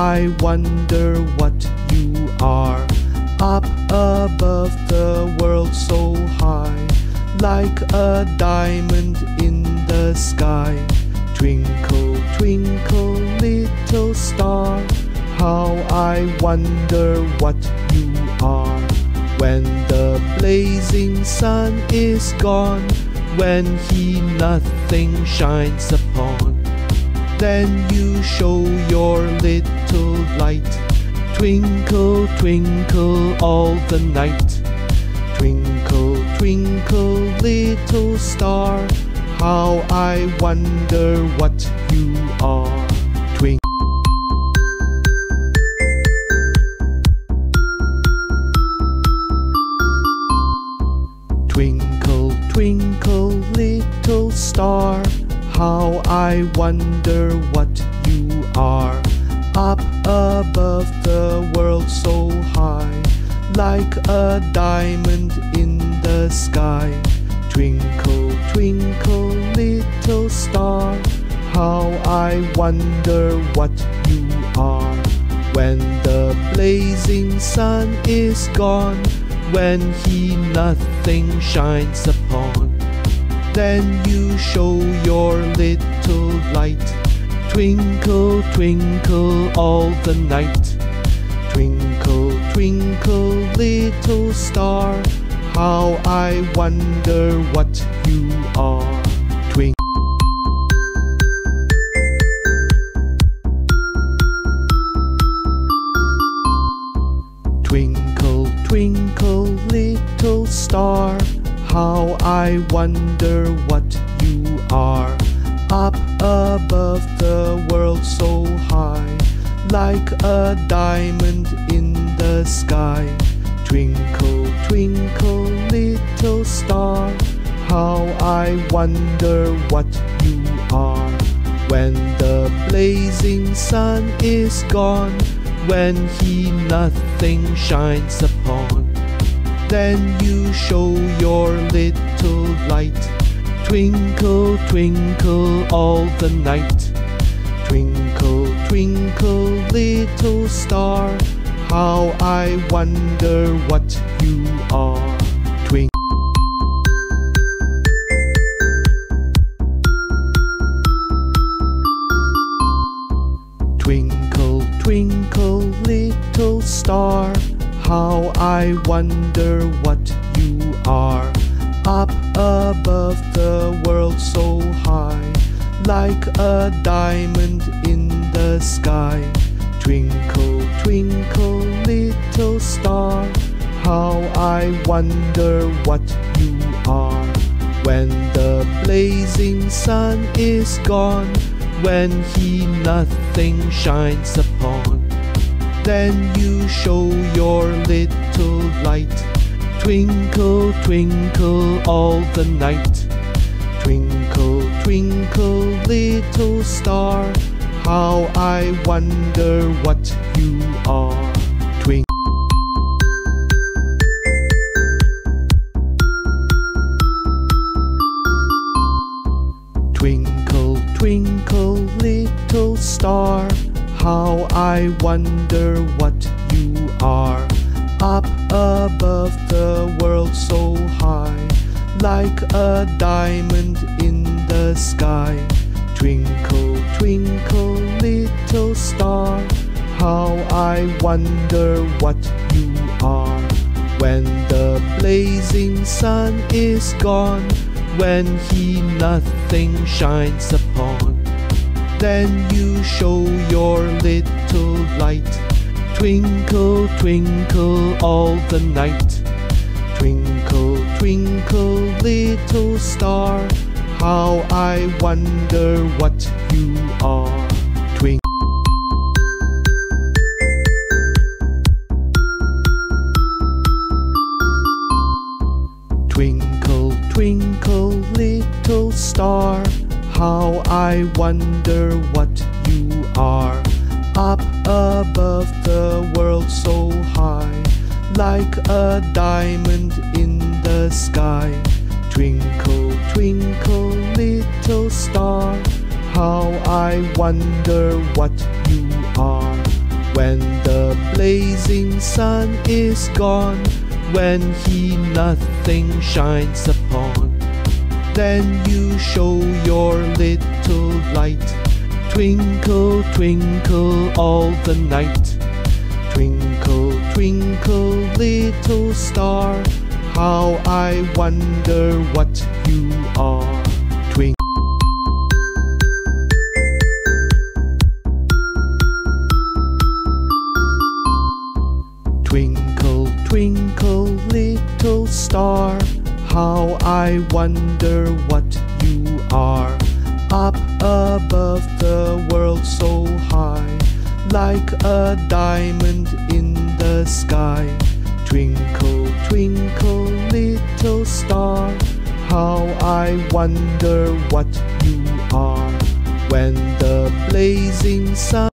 I wonder what you are. Up above the world so high, like a diamond in the sky. Twinkle, twinkle, little star, how I wonder what you are. When the blazing sun is gone, when he nothing shines upon, then you show your little light. Twinkle, twinkle all the night. Twinkle, twinkle, little star, how I wonder what you are. Twinkle, twinkle, little star, how I wonder what you are. Up above the world so high, like a diamond in the sky. Twinkle, twinkle, little star, how I wonder what you are. When the blazing sun is gone, when he nothing shines upon, then you show your little light. Twinkle, twinkle all the night. Twinkle, twinkle, little star, how I wonder what you are. Twinkle, twinkle, little star, how I wonder what you are. Up above the world so high, like a diamond in the sky. Twinkle, twinkle, little star, how I wonder what you are. When the blazing sun is gone, when he nothing shines upon, then you show your little light. Twinkle, twinkle all the night. Twinkle, twinkle, little star, how I wonder what you are. Twinkle, twinkle, little star, how I wonder what you are. Up above the world so high, like a diamond in the sky. Twinkle, twinkle, little star, how I wonder what you are. When the blazing sun is gone, when he nothing shines upon, then you show your little light. Twinkle, twinkle all the night. Twinkle, twinkle, little star, how I wonder what you are. Twinkle, twinkle, little star, how I wonder what you are. Up above the world so high, like a diamond in the sky. Twinkle, twinkle, little star, how I wonder what you are. When the blazing sun is gone, when he nothing shines upon, then you show your little light. Twinkle, twinkle all the night. Twinkle, twinkle, little star, how I wonder what you are. Twinkle, twinkle, little star, how I wonder what you are. Up above the world so high, like a diamond in the sky. Twinkle, twinkle, little star, how I wonder what you are. When the blazing sun is gone, when he nothing shines upon, then you show your little light. Twinkle, twinkle all the night. Twinkle, twinkle little star, how I wonder what you are. Twinkle, twinkle little star, how I wonder what you are. Up above the world so high, like a diamond in the sky. Twinkle, twinkle little star, how I wonder what you are. When the blazing sun